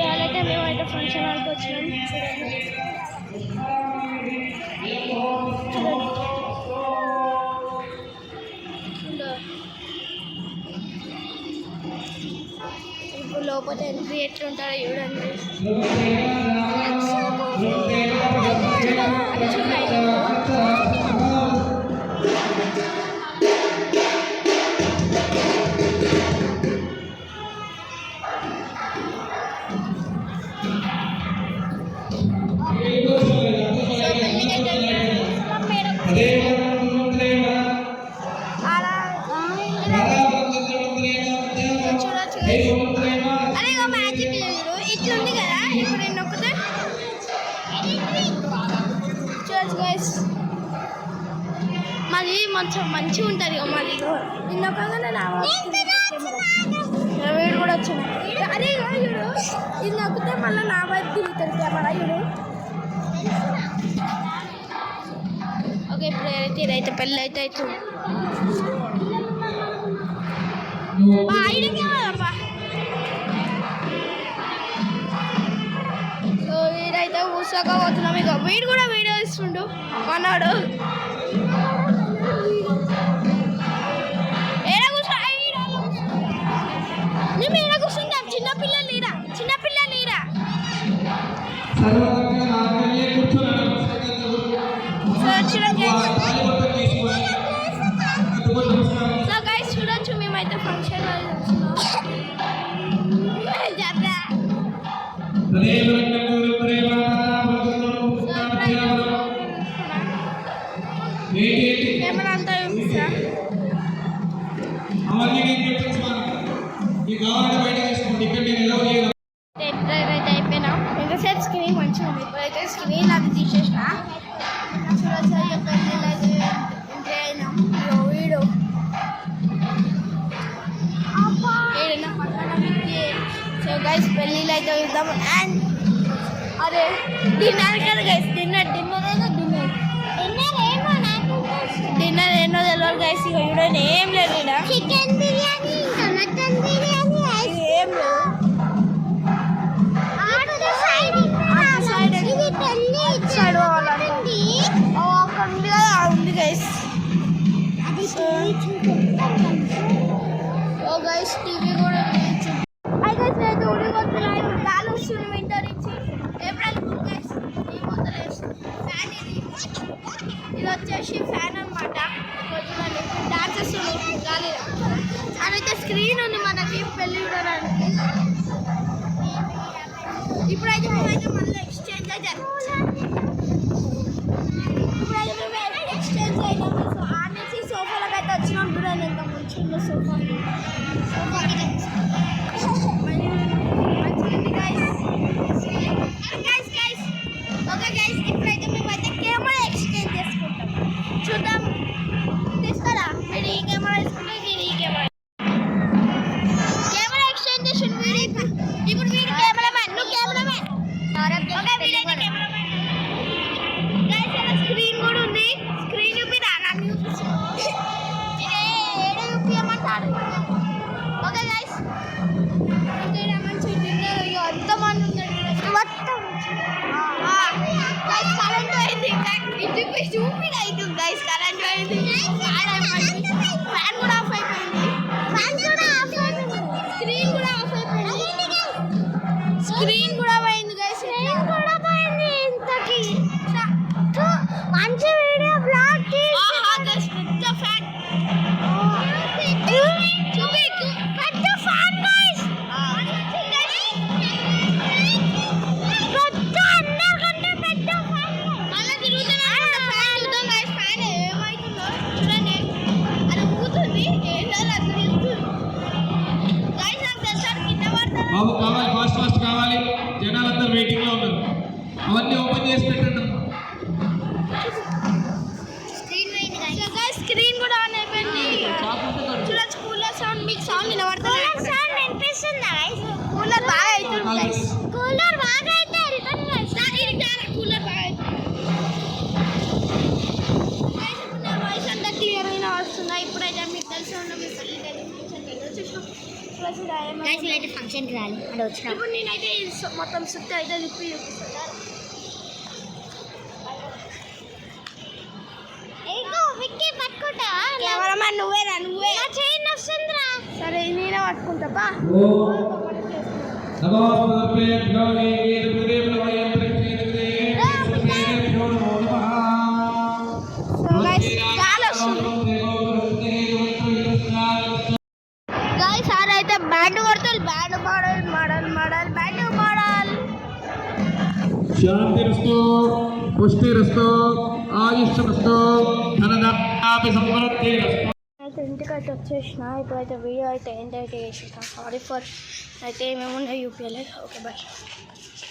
ఇవాళైతే మేమైతే ఫంక్షన్ హాల్కి వచ్చినాం. ఇప్పుడు లోపల ఎంట్రీ ఎట్లుంటారో చూడండి. మళ్ళీ మంచిగా మంచిగా ఉంటుంది. మళ్ళీ ఇన్నొక్కగానే వీడు కూడా వచ్చినాయి. అరే చూడు ఇది నొక్కితే మళ్ళీ నా వైపు తిరుగుతుంది కెమెరా చూడు. ఓకే ఇప్పుడు ఇదైతే పెళ్ళి అయితే అవుతుంది. సో వీడైతే ఊసాక పోతున్నాం. ఇక వీడు కూడా వీడియో ఇస్తుండు అన్నాడు. మేము ఏడ కూర్చుంటాం. చిన్నపిల్లలు లేరా సో గైస్ చూడొచ్చు మేమైతే ఫంక్షన్ కెమెరా అంతా చూపిస్తా. అయితే అయిపోయినా ఎంతసేపు స్క్రీన్ మంచిగా ఉంది. ఇప్పుడైతే స్క్రీన్ అది తీసేసిన. పెళ్ళిళ్ళు అయితే ఎంట్రీ అయినాం. వీడు ఏడైనా పక్కన వ్యక్తి. సో గైస్ పెళ్ళిళ్ళు అయితే చూద్దాం. అండ్ అదే డిన్నర్ కదా గైస్. డిన్నర్ ఏమో తెలియదు గైస్. ఇక చూడండి ఏం లేదు. చికెన్ బిర్యానీ మటన్ బిర్యానీ ఏం లేదు. ఉంది గైస్. ఓ గైస్ టీవీ కూడా అయితే ఊరికొస్తున్నాయి. గాలి వస్తుంది వింటర్ ఇచ్చి. ఏప్రిల్ గైస్ ఫ్యాన్ ఇది వచ్చేసి ఫ్యాన్ అనమాట. డాన్స్ వస్తుంది గాలి. అదైతే స్క్రీన్ ఉంది మనకి పెళ్ళి చూడడానికి. ఇప్పుడైతే మేమైతే మళ్ళీ ఎక్స్చేంజ్ అయితే అయినాము. సో ఆ నుంచి సోఫాలకు అయితే వచ్చినాం. చూడండి ఎంత మంచిగా ఉందో సోఫా. ఓకే గైస్ ఇప్పుడైతే మేమైతే కెమెరా ఎక్స్చేంజ్ చేసుకుంటాం. చూద్దాం తీస్తారా మీరు? ఈ కెమెరా తీసుకుంటే నేను ఈ కెమెరా ఎక్స్చేంజ్ చేసి ఇప్పుడు వీడి కెమెరామ్యాన్. నువ్వు కెమెరామ్యాన్. స్క్రీన్ కూడా ఉంది. స్క్రీన్ చూపిరా నాకు చూపియమంటాడు. ఓకే గైస్ మంచిగా ఎంతమంది ఉన్నారు మొత్తం. కరెంట్ అయింది. చూపిరా ఇది గైస్ కరెంట్ అయింది. ఫ్యాన్ కూడా ఆఫ్ అయిపోయింది. స్క్రీన్ కూడా ఆఫ్ అయిపోయింది. స్క్రీన్ కూడా పోయింది గైస్. ఇంతకి మంచి వీడియో బ్లాగ్ పెద్ద ఫ్యాన్ పెద్ద ఫ్యాన్ గైస్. పెద్ద అందరికంటే పెద్ద ఫ్యాన్. మళ్ళీ తిరుగుతున్నాను ఫ్యాన్ చూద్దాం గైస్. ఫ్యాన్ ఏమవుతుందో చూడండి. అది ఊగుతుంది. ఏంటో అది తిరుగుతుంది గైస్. నాకు తెలుసు కింద పడతాను. బాబు కావాలి ఫాస్ట్ కావాలి. జనాలందరూ వెయిటింగ్ లో ఉన్నారు. అవన్నీ ఓపెన్ చేసి పెట్టండి. స్క్రీన్ కూడా ఆన్ అయిపోయింది. చూడొచ్చు కూలర్ సౌండ్. మీకు సౌండ్ వినబడుతుంది? వినిపిస్తుందా? కూలర్ బాగా అవుతుంది. కూలర్ బాగా అయితే కూలర్ బాగా వాయిస్ అంతా క్లియర్ అయినా వస్తున్నాయి. ఇప్పుడైతే మీకు తెలిసి ఉన్న మీ పెళ్ళికి అయితే ఫంక్షన్కి అయితే వచ్చేసాం. గైస్ గైస్ వీళ్ళైతే ఫంక్షన్కి రాలి అంటే వచ్చిన ఇప్పుడు నేనైతే ఈ మొత్తం సుత్తి అయితే లిప్పి చూపిస్తాను. కెమెరామ్యాన్ నువ్వే చైన్ వస్తుందిరా. సరే నేనే పట్టుకుంటా బా. నమోస్తేభ్యో దేవేభ్యో యంత్రేభ్యో నమో నమః. సో గైస్ గాలి వస్తుంది. గైస్ సార్ అయితే బ్యాండ్ కొడుతుంది. Band model model model band model. శాంతిరస్తు పుష్టిరస్తు ఆయుష్యరస్తు ధనధాన్యాపి సంవృద్ధిరస్తు. అయితే ఇంటికైతే వచ్చేసిన. ఇప్పుడైతే వీడియో అయితే ఏంటైతే చేసిన. సారీ ఫర్ అయితే మేము యూపీఎల్. Okay bye.